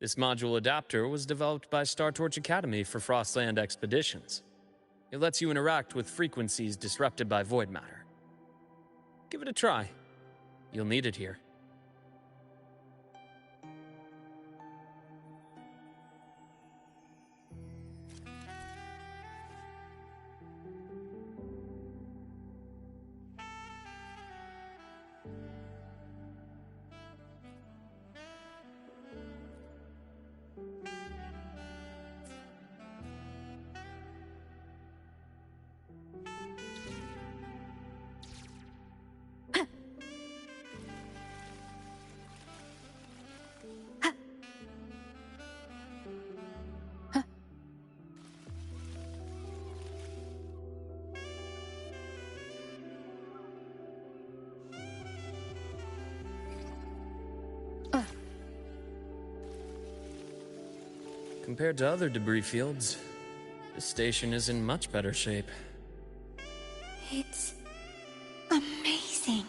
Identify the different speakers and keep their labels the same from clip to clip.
Speaker 1: This module adapter was developed by Star Torch Academy for Frostland expeditions. It lets you interact with frequencies disrupted by void matter. Give it a try. You'll need it here. Compared to other debris fields, this station is in much better shape.
Speaker 2: It's amazing.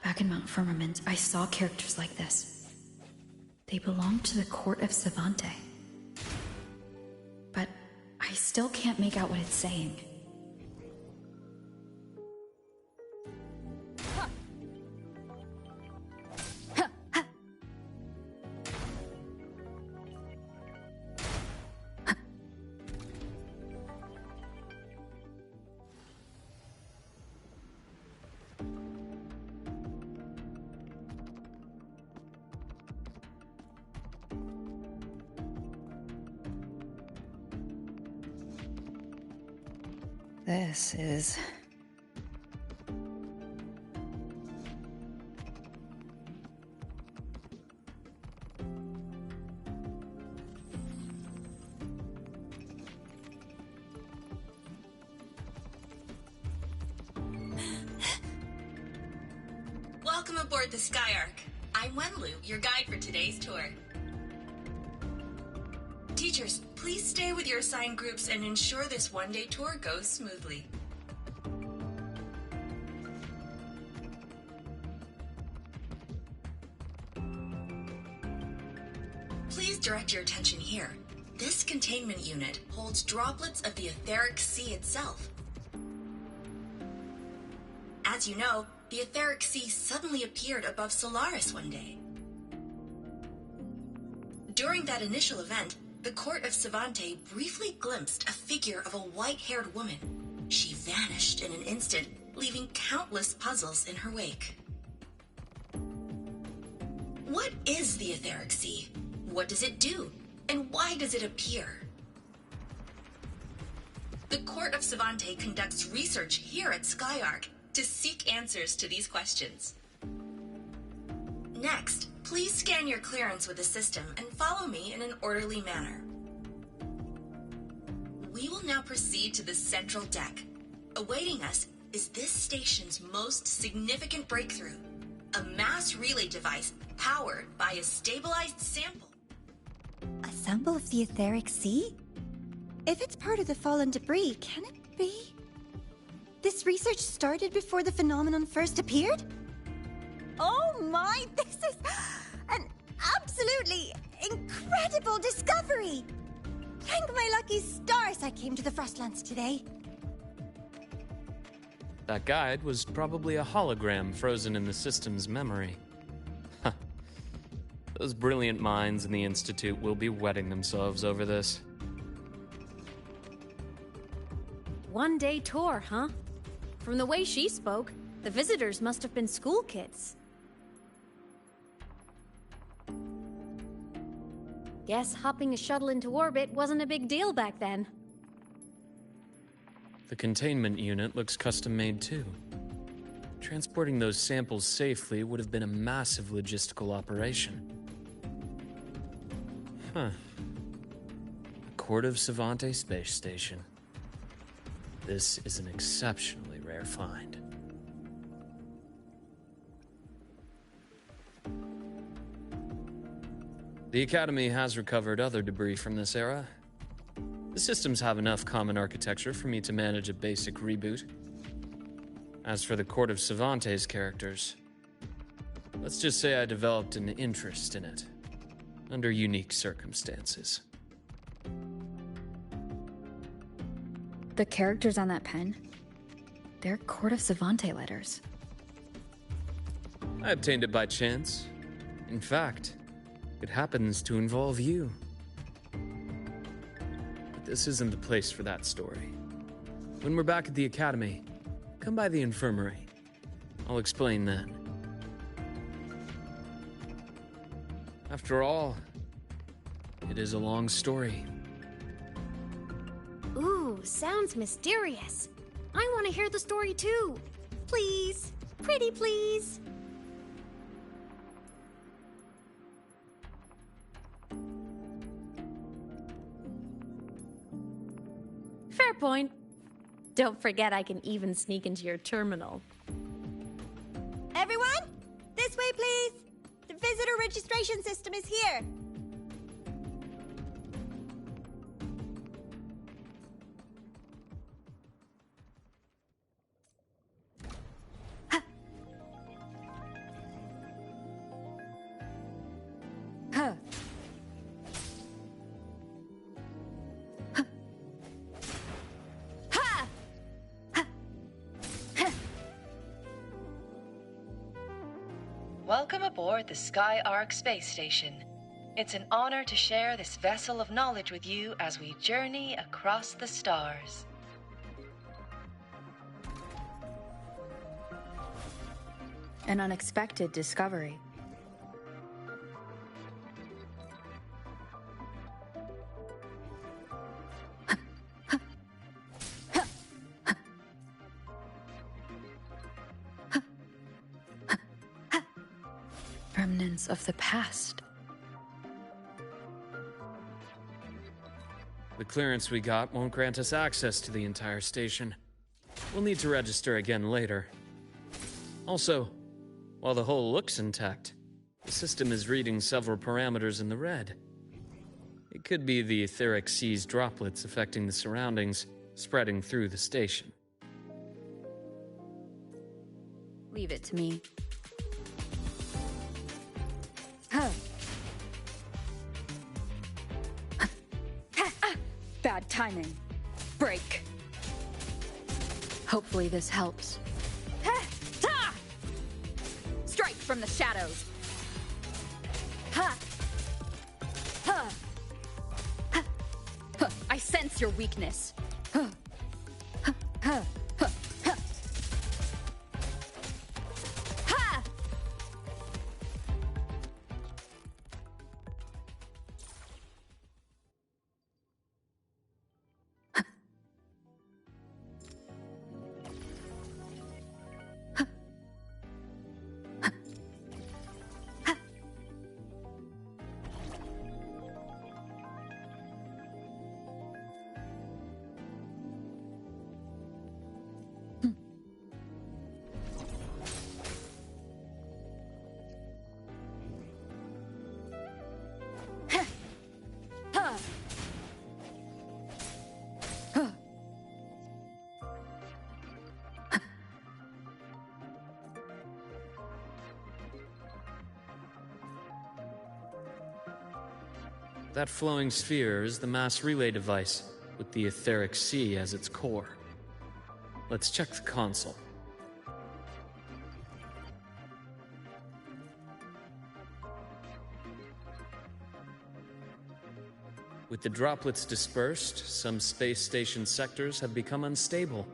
Speaker 2: Back in Mount Firmament, I saw characters like this. They belonged to the court of Savante. But I still can't make out what it's saying. This is...
Speaker 3: Welcome aboard the Skyark. I'm Wenlu, your guide for today's tour. Teachers, please stay with your assigned groups and ensure this one-day tour goes smoothly. Please direct your attention here. This containment unit holds droplets of the etheric sea itself. As you know, the etheric sea suddenly appeared above Solaris one day. During that initial event, the court of Savante briefly glimpsed a figure of a white-haired woman. She vanished in an instant, leaving countless puzzles in her wake. What is the etheric sea? What does it do? And why does it appear? The court of Savante conducts research here at Skyark to seek answers to these questions. Next, please scan your clearance with the system and follow me in an orderly manner. We will now proceed to the central deck. Awaiting us is this station's most significant breakthrough, a mass relay device powered by a stabilized sample.
Speaker 2: a sample of the etheric sea? If it's part of the fallen debris, can it be? This research started before the phenomenon first appeared? Oh my, this is an absolutely incredible discovery! Thank my lucky stars I came to the Frostlands today.
Speaker 1: That guide was probably a hologram frozen in the system's memory. Huh. Those brilliant minds in the Institute will be wetting themselves over this.
Speaker 4: One-day tour, huh? From the way she spoke, the visitors must have been school kids. Guess hopping a shuttle into orbit wasn't a big deal back then.
Speaker 1: The containment unit looks custom-made too. Transporting those samples safely would have been a massive logistical operation. Huh. The Court of Savante Space Station. This is an exceptionally rare find. The Academy has recovered other debris from this era. The systems have enough common architecture for me to manage a basic reboot. As for the Court of Savante's characters, let's just say I developed an interest in it, under unique circumstances.
Speaker 5: The characters on that pen, they're Court of Savante letters.
Speaker 1: I obtained it by chance. In fact, it happens to involve you. But this isn't the place for that story. When we're back at the Academy, come by the infirmary. I'll explain then. After all, it is a long story.
Speaker 4: Ooh, sounds mysterious. I want to hear the story too. Please. Pretty please. Fair point. Don't forget I can even sneak into your terminal.
Speaker 2: Everyone, this way, please. The visitor registration system is here.
Speaker 5: Huh.
Speaker 6: Welcome aboard the Sky Ark space station. It's an honor to share this vessel of knowledge with you as we journey across the stars.
Speaker 5: An unexpected discovery. Remnants of the past.
Speaker 1: The clearance we got won't grant us access to the entire station. We'll need to register again later. Also, while the hull looks intact, the system is reading several parameters in the red. It could be the etheric sea's droplets affecting the surroundings, spreading through the station.
Speaker 5: Leave it to me. Huh. Bad timing. Break. Hopefully this helps. Strike from the shadows. I sense your weakness.
Speaker 1: That flowing sphere is the mass relay device, with the etheric sea as its core. Let's check the console. With the droplets dispersed, some space station sectors have become unstable.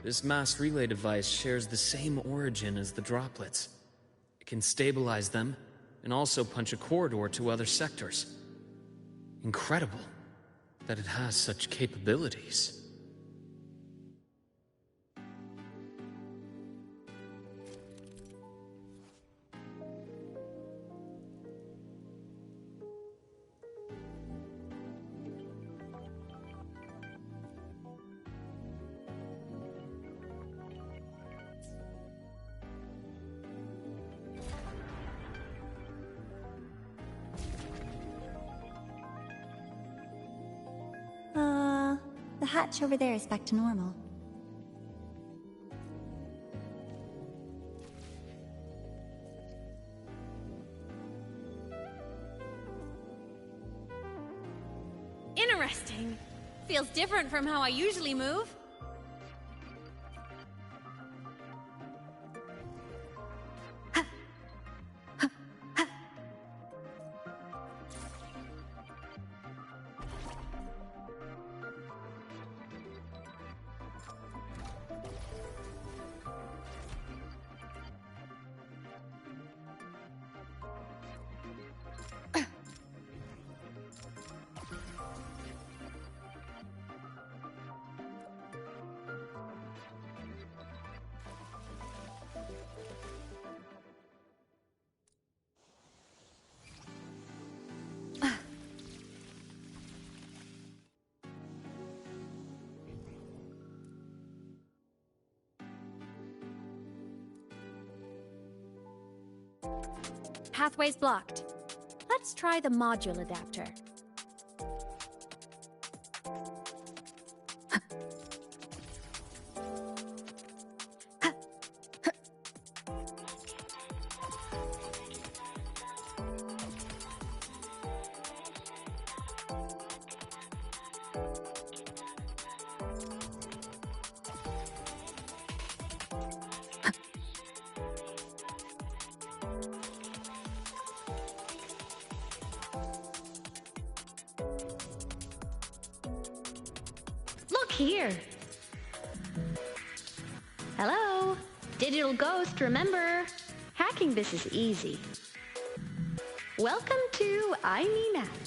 Speaker 1: This mass relay device shares the same origin as the droplets. It can stabilize them and also punch a corridor to other sectors. Incredible that it has such capabilities.
Speaker 2: hatch over there is back to normal.
Speaker 4: Interesting. Feels different from how I usually move. Pathway's blocked. Let's try the module adapter.
Speaker 7: Here. Hello? Digital Ghost, remember? Hacking this is easy. Welcome to I Mean Apps.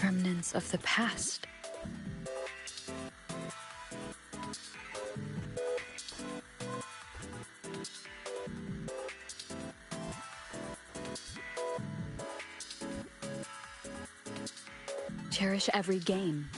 Speaker 5: Remnants of the past. Cherish every game.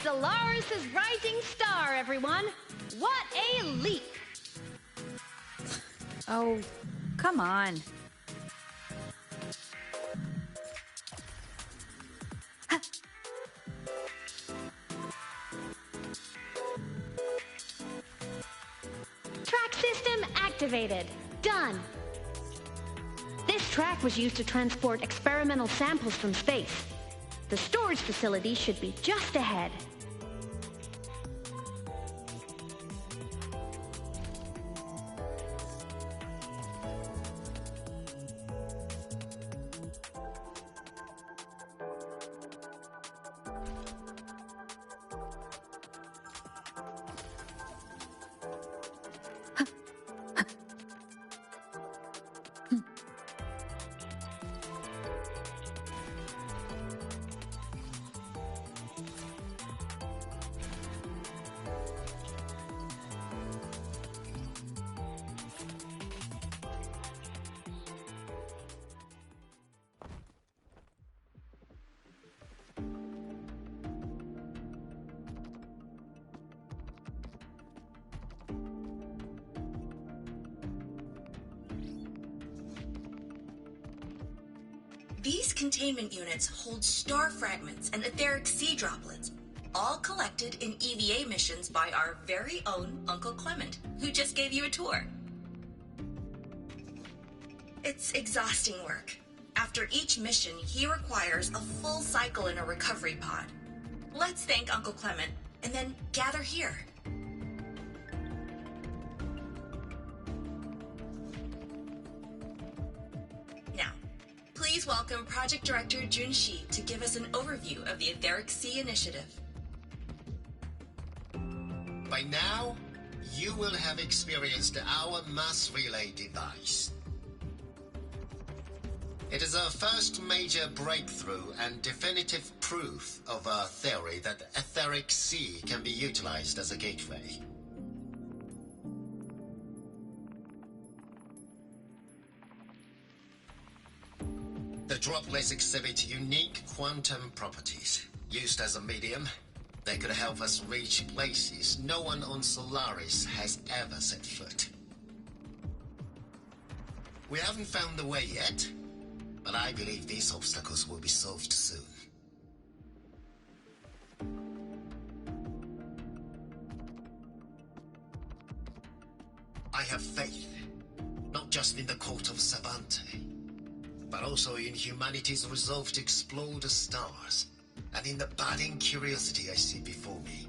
Speaker 7: Solaris' rising star, everyone! What a leap!
Speaker 5: Oh, come on.
Speaker 7: Track system activated. Done. This track was used to transport experimental samples from space. The storage facility should be just ahead.
Speaker 3: These containment units hold star fragments and etheric sea droplets, all collected in EVA missions by our very own Uncle Clement, who just gave you a tour. It's exhausting work. After each mission, he requires a full cycle in a recovery pod. Let's thank Uncle Clement, and then gather here. welcome Project Director Junshi to give us an overview of the Etheric Sea Initiative.
Speaker 8: By now, you will have experienced our mass relay device. It is our first major breakthrough and definitive proof of our theory that the Etheric Sea can be utilized as a gateway. The droplets exhibit unique quantum properties. Used as a medium, they could help us reach places no one on Solaris has ever set foot. We haven't found the way yet, but I believe these obstacles will be solved soon. I have faith, not just in the court of Savante, but also in humanity's resolve to explore the stars, and in the budding curiosity I see before me.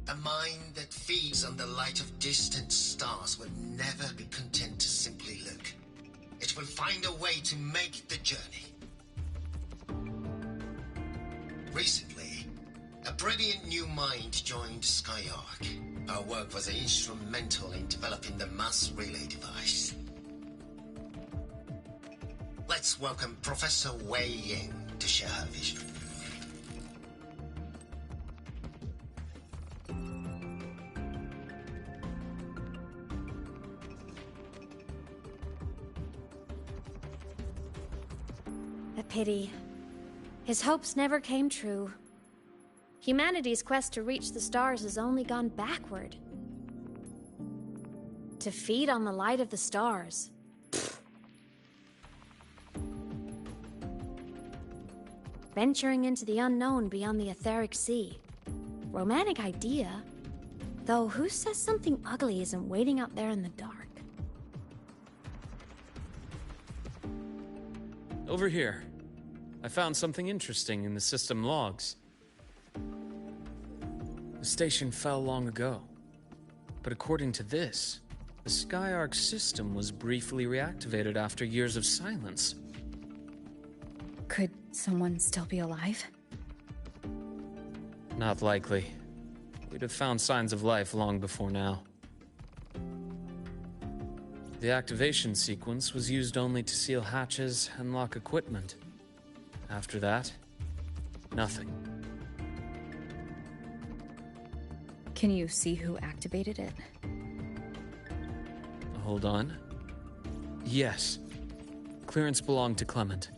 Speaker 8: A mind that feeds on the light of distant stars will never be content to simply look. It will find a way to make the journey. Recently, a brilliant new mind joined Skyark. Our work was instrumental in developing the mass relay device. Let's welcome Professor Wei Ying to share her vision.
Speaker 4: A pity. His hopes never came true. Humanity's quest to reach the stars has only gone backward. To feed on the light of the stars. Venturing into the unknown beyond the Etheric Sea. Romantic idea. Though who says something ugly isn't waiting out there in the dark?
Speaker 1: Over here. I found something interesting in the system logs. The station fell long ago. But according to this, the Skyark system was briefly reactivated after years of silence.
Speaker 5: Could someone still be alive?
Speaker 1: Not likely. We'd have found signs of life long before now. The activation sequence was used only to seal hatches and lock equipment. After that, nothing.
Speaker 5: Can you see who activated it?
Speaker 1: Hold on. Yes. Clearance belonged to Clement.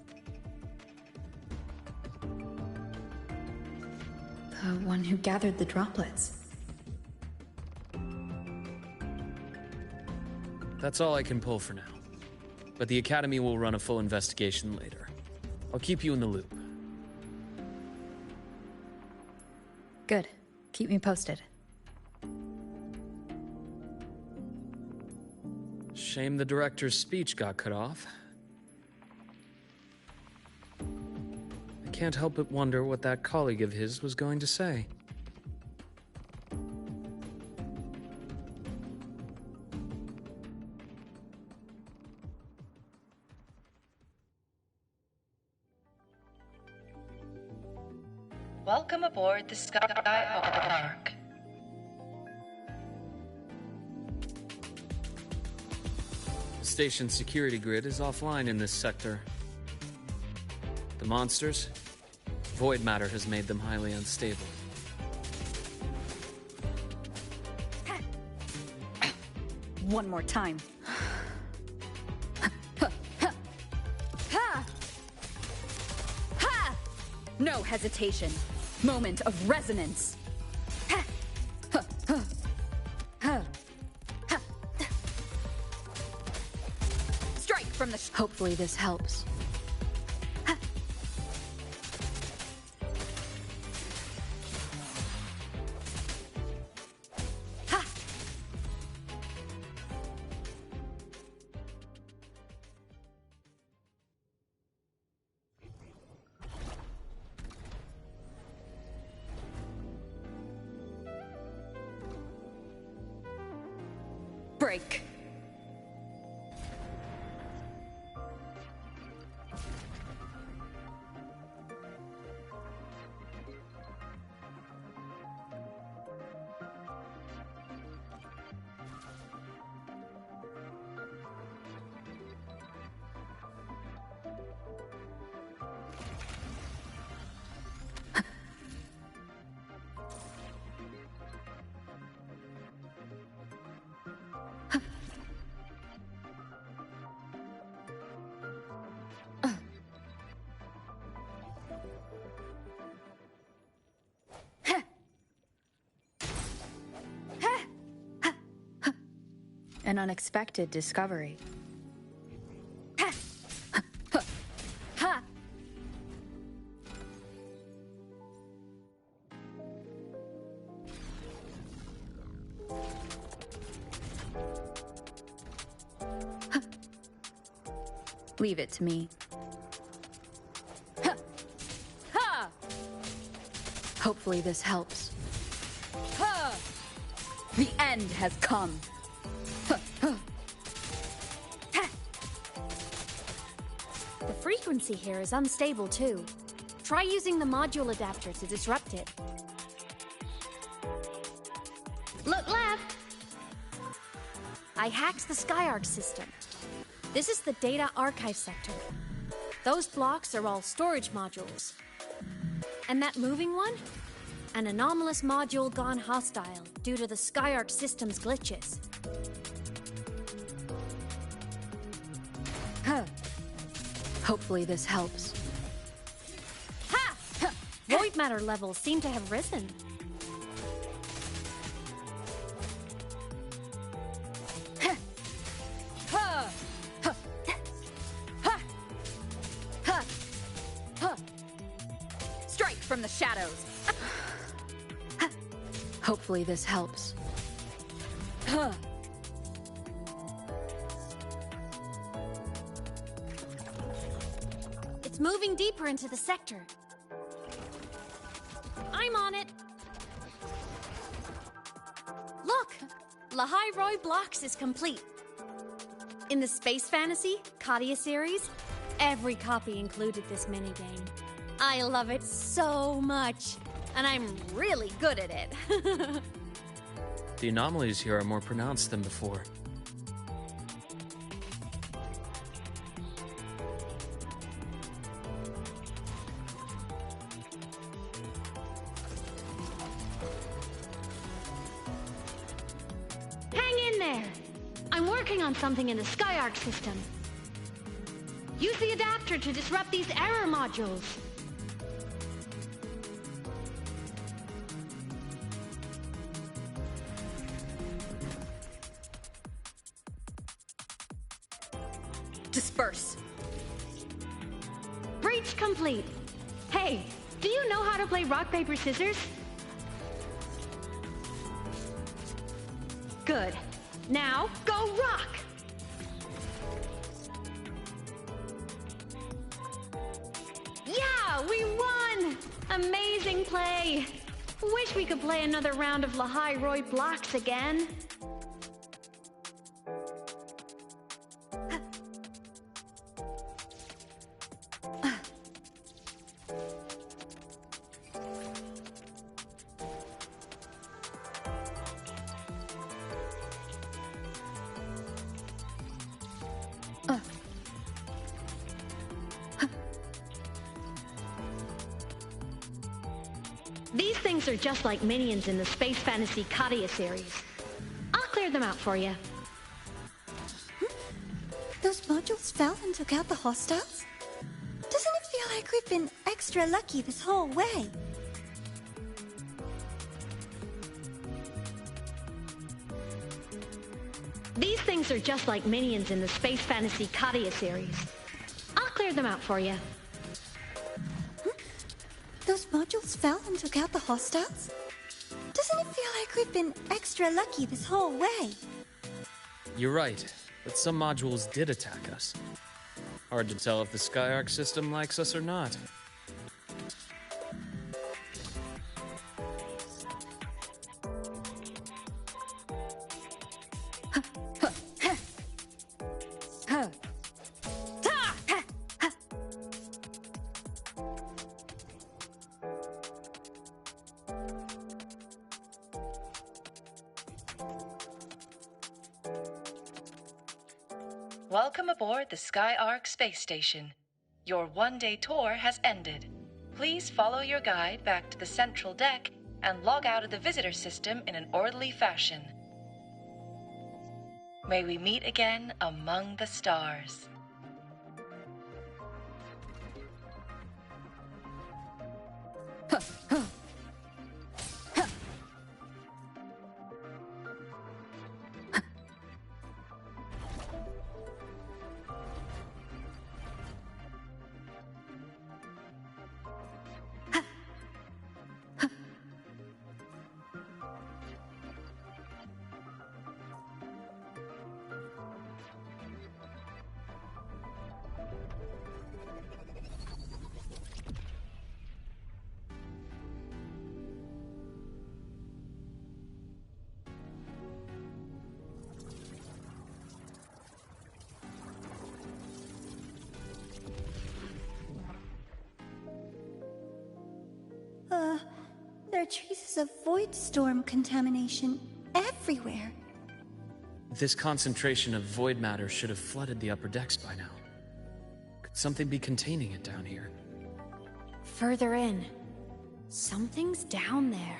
Speaker 5: The one who gathered the droplets.
Speaker 1: That's all I can pull for now. But the Academy will run a full investigation later. I'll keep you in the loop.
Speaker 5: Good. Keep me posted.
Speaker 1: Shame the director's speech got cut off. I can't help but wonder what that colleague of his was going to say.
Speaker 6: Welcome aboard the Skyark.
Speaker 1: The station's security grid is offline in this sector. The monsters? Void matter has made them highly unstable.
Speaker 5: One more time. No hesitation. Moment of resonance. Strike from the... Hopefully this helps. Break. An unexpected discovery. Ha! Leave it to me. Ha! Ha! Hopefully this helps. Ha! The end has come. Ha! Ha! Ha!
Speaker 4: The frequency here is unstable too. Try using the module adapter to disrupt it.
Speaker 7: Look left!
Speaker 4: I hacked the Skyarc system. This is the data archive sector. Those blocks are all storage modules. And that moving one? An anomalous module gone hostile due to the Skyarc system's glitches.
Speaker 5: Huh. Hopefully this helps.
Speaker 4: Ha! Void matter levels seem to have risen.
Speaker 5: Strike from the shadows. Hopefully this helps.
Speaker 4: It's moving deeper into the sector. I'm on it. Look! Lahai Roy Blocks is complete. In the Space Fantasy Katia series, every copy included this minigame. I love it so much, and I'm really good at it.
Speaker 1: The anomalies here are more pronounced than before.
Speaker 7: Hang in there! I'm working on something in the Skyarc system. Use the adapter to disrupt these error modules.
Speaker 5: Disperse.
Speaker 7: Breach complete. Hey, do you know how to play rock, paper, scissors? Good. Now, go rock! Yeah, we won! Amazing play! Wish we could play another round of Lahai Roy Blocks again. These things are just like minions in the Space Fantasy Katia series. I'll clear them out for you.
Speaker 2: Those modules fell and took out the hostiles? Doesn't it feel like we've been extra lucky this whole way?
Speaker 7: These things are just like minions in the Space Fantasy Katia series. I'll clear them out for you.
Speaker 2: Those modules fell and took out the hostiles? Doesn't it feel like we've been extra lucky this whole way?
Speaker 1: You're right, but some modules did attack us. Hard to tell if the Skyarc system likes us or not.
Speaker 6: Welcome aboard the Skyarc space station. Your one-day tour has ended. Please follow your guide back to the central deck and log out of the visitor system in an orderly fashion. May we meet again among the stars.
Speaker 2: there are traces of void storm contamination everywhere.
Speaker 1: This concentration of void matter should have flooded the upper decks by now. Could something be containing it down here?
Speaker 4: Further in. Something's down there.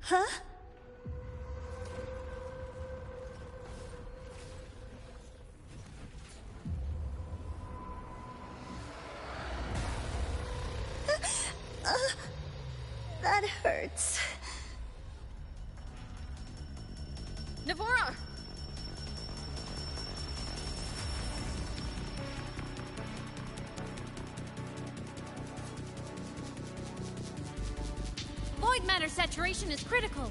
Speaker 2: Huh? That hurts.
Speaker 4: Navora! Void matter saturation is critical.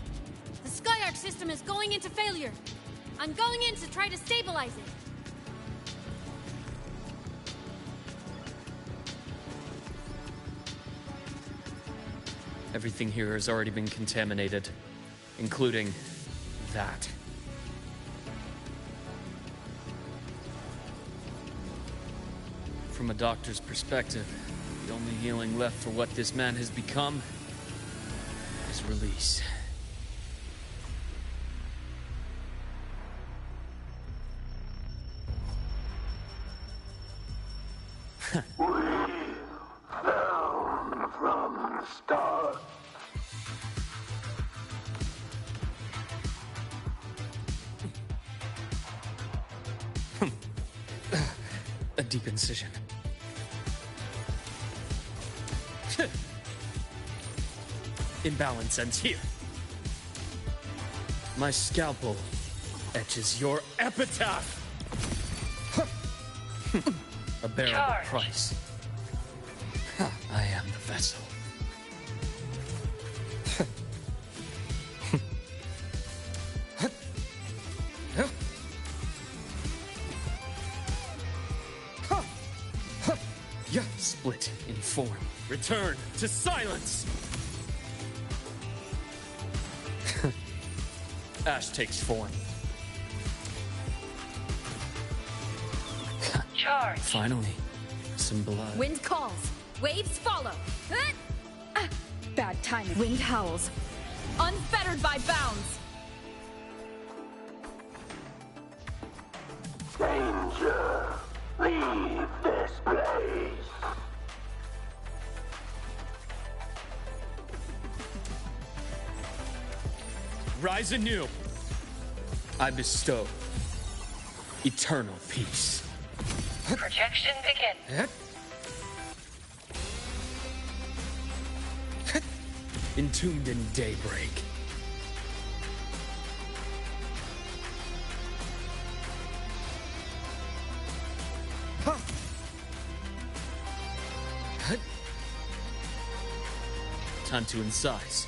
Speaker 4: The Skyark system is going into failure. I'm going in to try to stabilize it.
Speaker 1: Everything here has already been contaminated, including that. From a doctor's perspective, the only healing left for what this man has become is release.
Speaker 9: From stars.
Speaker 1: A deep incision. Imbalance ends here. My scalpel etches your epitaph. A bearable price. I am the vessel. Split in form. Return to silence! Ash takes form.
Speaker 6: Charge.
Speaker 1: Finally, some blood.
Speaker 4: Wind calls. Waves follow.
Speaker 5: Bad timing.
Speaker 4: Wind howls. Unfettered by bounds.
Speaker 9: Danger. Leave this place.
Speaker 1: Rise anew. I bestow eternal peace.
Speaker 6: Projection begin.
Speaker 1: Entombed in daybreak. Time to incise.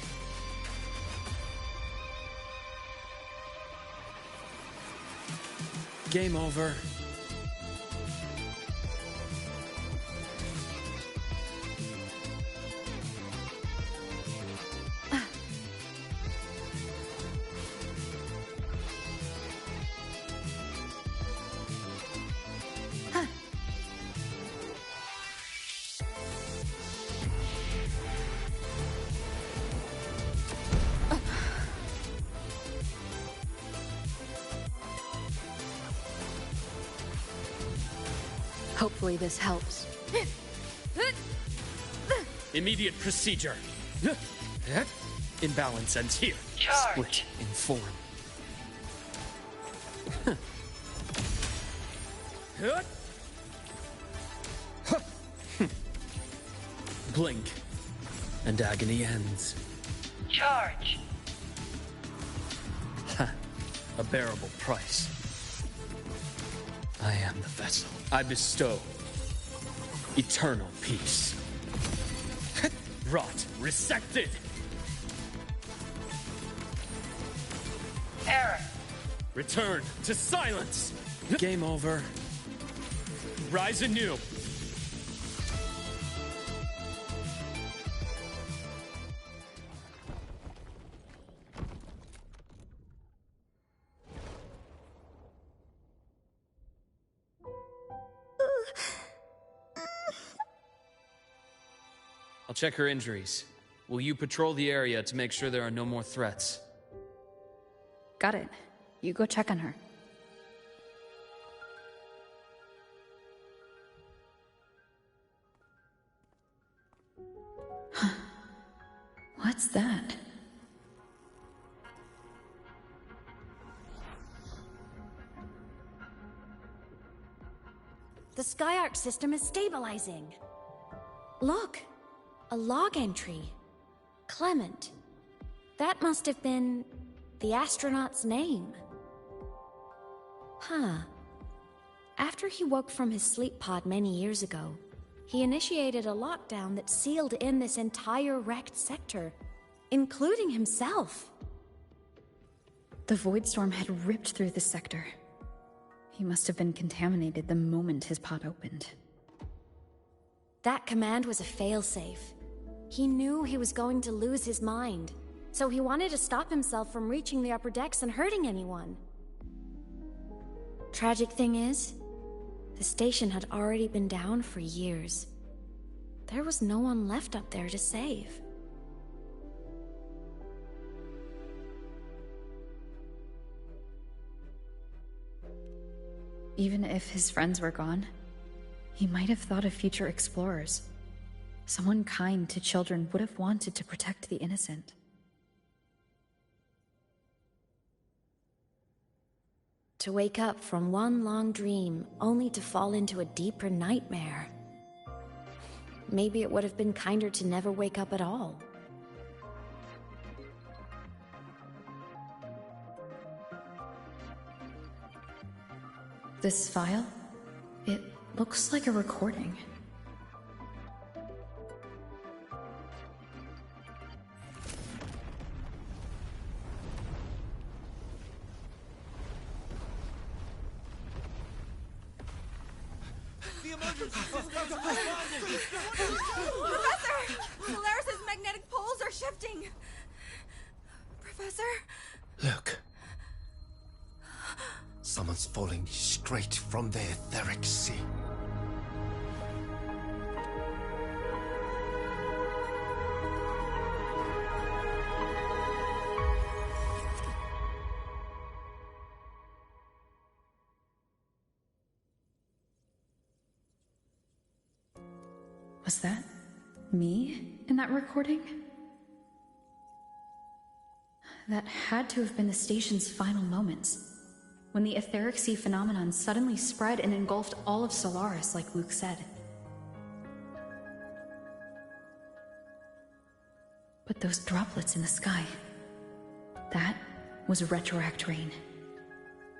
Speaker 1: Game over.
Speaker 5: Hopefully this helps.
Speaker 1: Immediate procedure. Imbalance ends here.
Speaker 6: Charge.
Speaker 1: Split in form. Blink, and agony ends.
Speaker 6: Charge.
Speaker 1: A bearable price. I am the vessel. I bestow eternal peace. Rot resected.
Speaker 6: Error.
Speaker 1: Return to silence. Game over. Rise anew. I'll check her injuries. Will you patrol the area to make sure there are no more threats?
Speaker 5: Got it. You go check on her. What's that?
Speaker 4: The Skyark system is stabilizing. Look, a log entry. Clement. That must have been the astronaut's name. Huh. After he woke from his sleep pod many years ago, he initiated a lockdown that sealed in this entire wrecked sector, including himself.
Speaker 5: The void storm had ripped through the sector. He must have been contaminated the moment his pod opened.
Speaker 4: That command was a failsafe. He knew he was going to lose his mind, so he wanted to stop himself from reaching the upper decks and hurting anyone. Tragic thing is, the station had already been down for years. There was no one left up there to save.
Speaker 5: Even if his friends were gone, he might have thought of future explorers. Someone kind to children would have wanted to protect the innocent.
Speaker 4: To wake up from one long dream, only to fall into a deeper nightmare. Maybe it would have been kinder to never wake up at all.
Speaker 5: This file? It looks like a recording.
Speaker 2: Professor! Polaris's magnetic poles are shifting! Professor?
Speaker 8: Look. Someone's falling straight from the etheric sea.
Speaker 5: Was that me in that recording? That had to have been the station's final moments, when the etheric sea phenomenon suddenly spread and engulfed all of Solaris, like Luke said. But those droplets in the sky, that was retroact rain.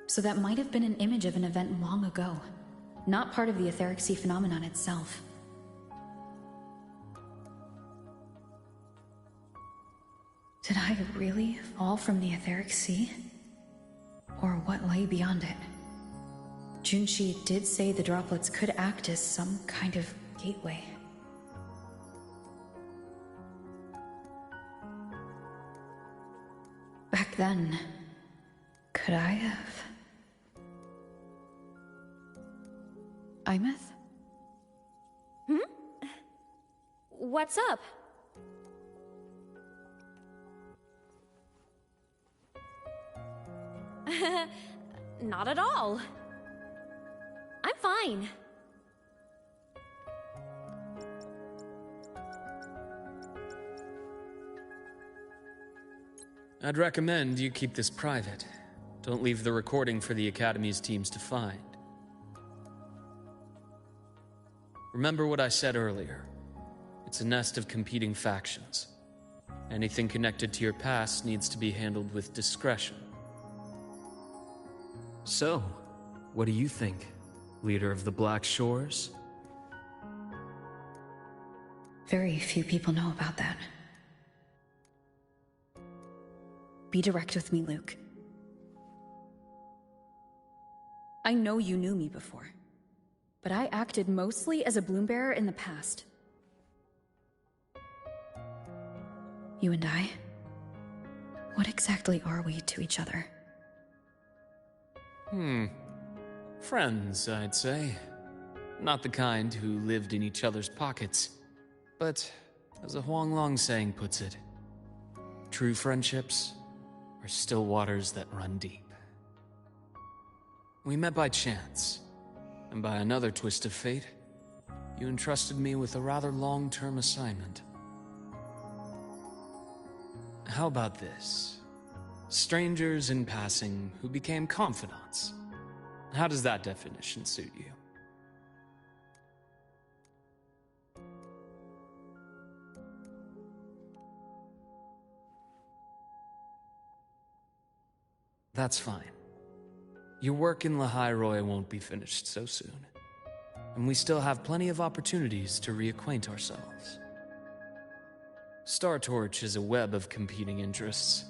Speaker 5: So that might have been an image of an event long ago, not part of the etheric sea phenomenon itself. Did I really fall from the etheric sea? Or what lay beyond it? Junshi did say the droplets could act as some kind of gateway. Back then, could I have? Imeth?
Speaker 4: What's up? Not at all. I'm fine.
Speaker 1: I'd recommend you keep this private. Don't leave the recording for the Academy's teams to find. Remember what I said earlier. It's a nest of competing factions. Anything connected to your past needs to be handled with discretion. So, what do you think, leader of the Black Shores?
Speaker 5: Very few people know about that. Be direct with me, Luke. I know you knew me before, but I acted mostly as a Bloombearer in the past. You and I? What exactly are we to each other?
Speaker 1: Friends, I'd say. Not the kind who lived in each other's pockets. But, as a Huanglong saying puts it, true friendships are still waters that run deep. We met by chance, and by another twist of fate, you entrusted me with a rather long-term assignment. How about this? Strangers in passing who became confidants. How does that definition suit you? That's fine. Your work in Lahai won't be finished so soon. And we still have plenty of opportunities to reacquaint ourselves. Star Torch is a web of competing interests.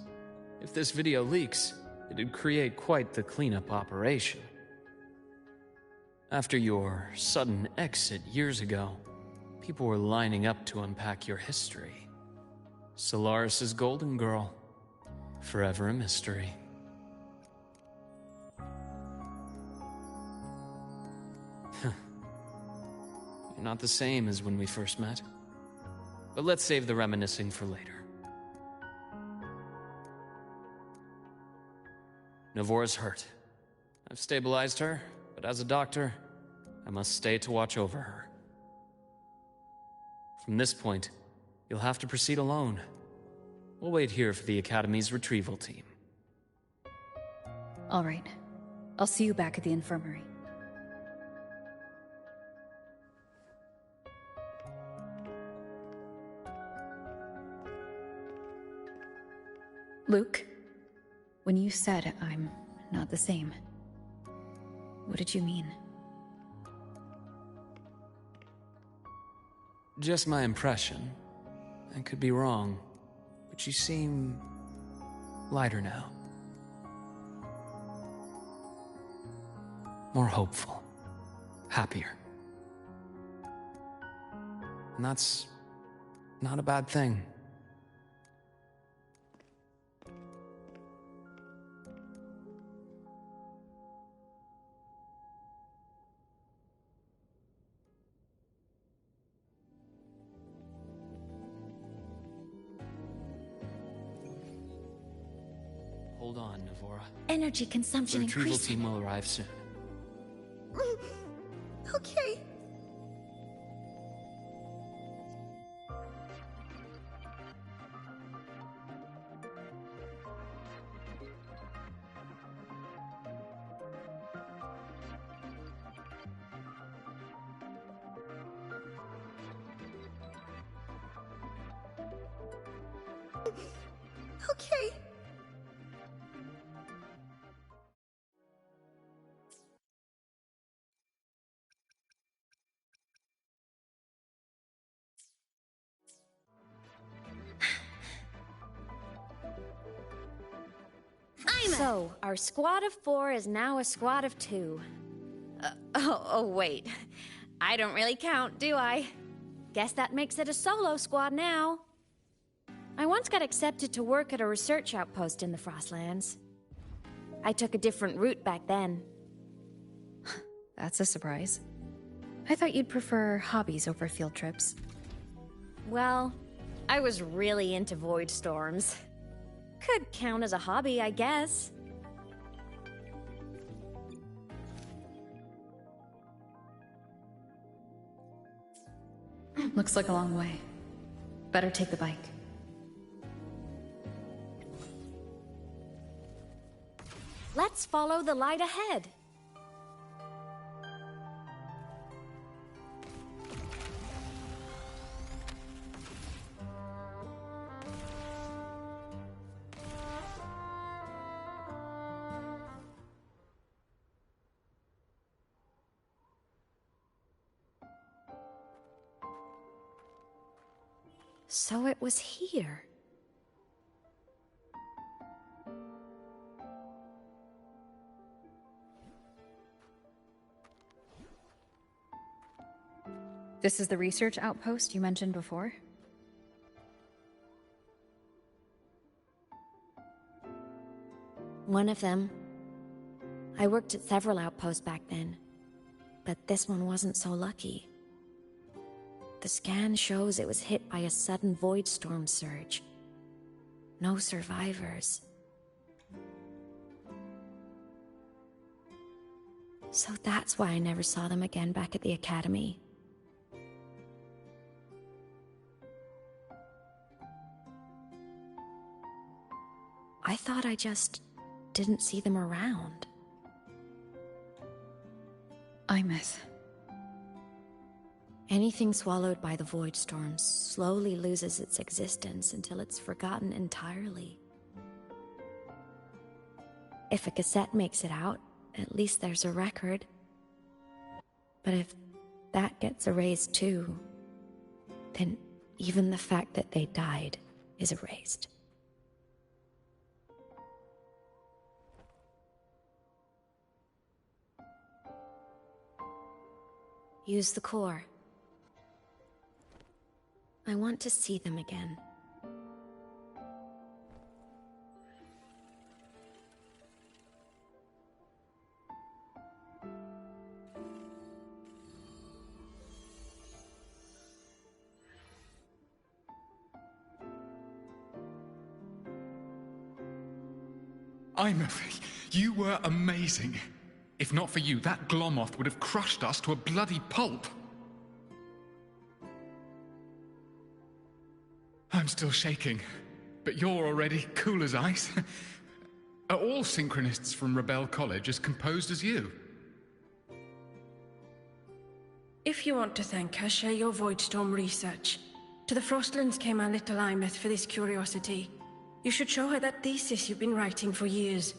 Speaker 1: If this video leaks, it'd create quite the cleanup operation. After your sudden exit years ago, people were lining up to unpack your history. Solaris's Golden Girl, forever a mystery. You're not the same as when we first met. But let's save the reminiscing for later. Navora's hurt. I've stabilized her, but as a doctor, I must stay to watch over her. From this point, you'll have to proceed alone. We'll wait here for the Academy's retrieval team.
Speaker 5: All right. I'll see you back at the infirmary. Luke, when you said I'm not the same, what did you mean?
Speaker 1: Just my impression. I could be wrong, but you seem lighter now. More hopeful. Happier. And that's not a bad thing. Hold on, Navora.
Speaker 2: Energy
Speaker 1: The
Speaker 2: consumption
Speaker 1: retrieval
Speaker 2: increasing.
Speaker 1: team will arrive soon.
Speaker 2: Okay. Okay.
Speaker 4: So, our squad of 4 is now a squad of 2. Wait. I don't really count, do I? Guess that makes it a solo squad now. I once got accepted to work at a research outpost in the Frostlands. I took a different route back then.
Speaker 5: That's a surprise. I thought you'd prefer hobbies over field trips.
Speaker 4: Well, I was really into void storms. Could count as a hobby, I guess.
Speaker 5: Looks like a long way. Better take the bike.
Speaker 4: Let's follow the light ahead. So it was here.
Speaker 5: This is the research outpost you mentioned before?
Speaker 4: One of them. I worked at several outposts back then, but this one wasn't so lucky. The scan shows it was hit by a sudden void storm surge. No survivors. So that's why I never saw them again back at the academy. I thought I just didn't see them around.
Speaker 5: Imeth.
Speaker 4: Anything swallowed by the void storms slowly loses its existence until it's forgotten entirely. If a cassette makes it out, at least there's a record. But if that gets erased too, then even the fact that they died is erased. Use the core. I want to see them again.
Speaker 10: Imeth, you were amazing. If not for you, that Glomoth would have crushed us to a bloody pulp. I'm still shaking, but you're already cool as ice. Are all synchronists from Rebel College as composed as you?
Speaker 11: If you want to thank her, share your Voidstorm research. To the Frostlands came our little Imeth for this curiosity. You should show her that thesis you've been writing for years.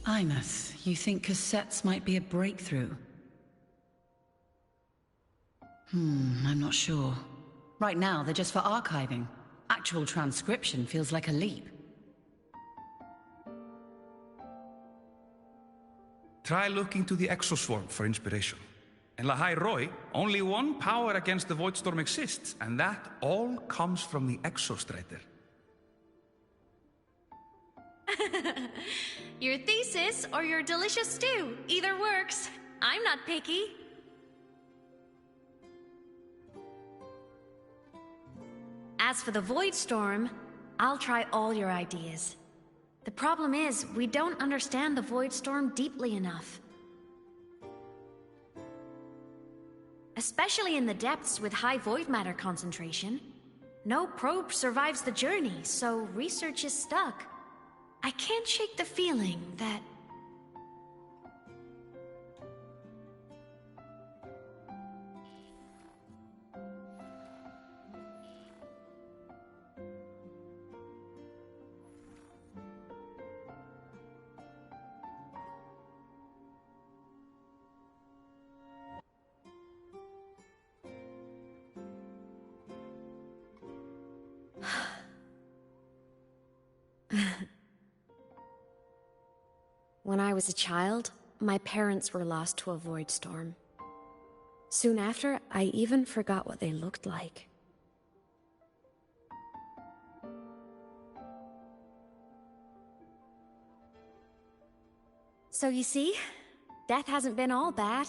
Speaker 12: Imeth, you think cassettes might be a breakthrough? I'm not sure. Right now, they're just for archiving. Actual transcription feels like a leap.
Speaker 13: Try looking to the Exoswarm for inspiration. In Lahai Roy, only one power against the Voidstorm exists, and that all comes from the Exostrider.
Speaker 4: Your thesis or your delicious stew, either works. I'm not picky. As for the Void Storm, I'll try all your ideas. The problem is, we don't understand the Void Storm deeply enough. Especially in the depths with high void matter concentration. No probe survives the journey, so research is stuck. I can't shake the feeling that... When I was a child, my parents were lost to a void storm. Soon after, I even forgot what they looked like. So you see, death hasn't been all bad.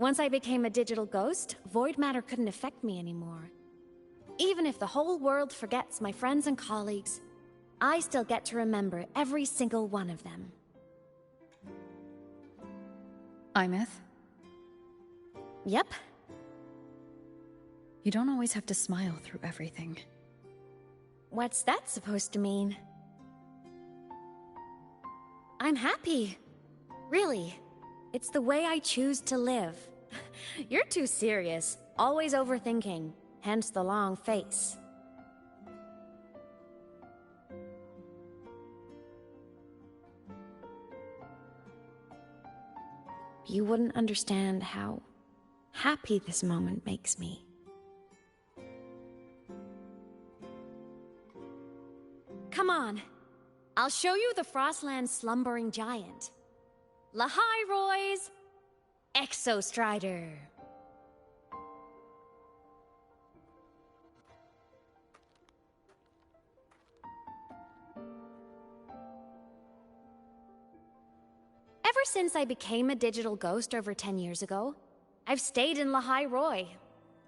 Speaker 4: Once I became a digital ghost, void matter couldn't affect me anymore. Even if the whole world forgets my friends and colleagues, I still get to remember every single one of them.
Speaker 5: Imeth?
Speaker 4: Yep.
Speaker 5: You don't always have to smile through everything.
Speaker 4: What's that supposed to mean? I'm happy. Really. It's the way I choose to live. You're too serious. Always overthinking. Hence the long face. You wouldn't understand how happy this moment makes me. Come on. I'll show you the Frostland's slumbering giant. Lahai Roy's Exostrider. Ever since I became a digital ghost over 10 years ago, I've stayed in Lahai Roy.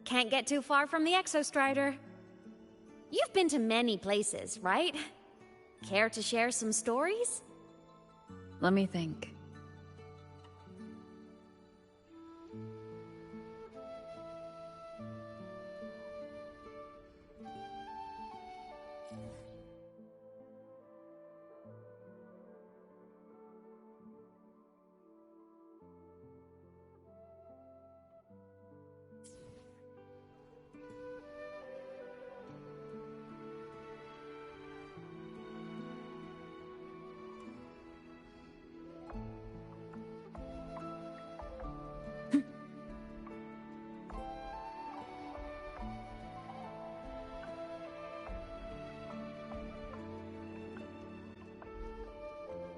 Speaker 4: Can't get too far from the Exostrider. You've been to many places, right? Care to share some stories?
Speaker 5: Let me think.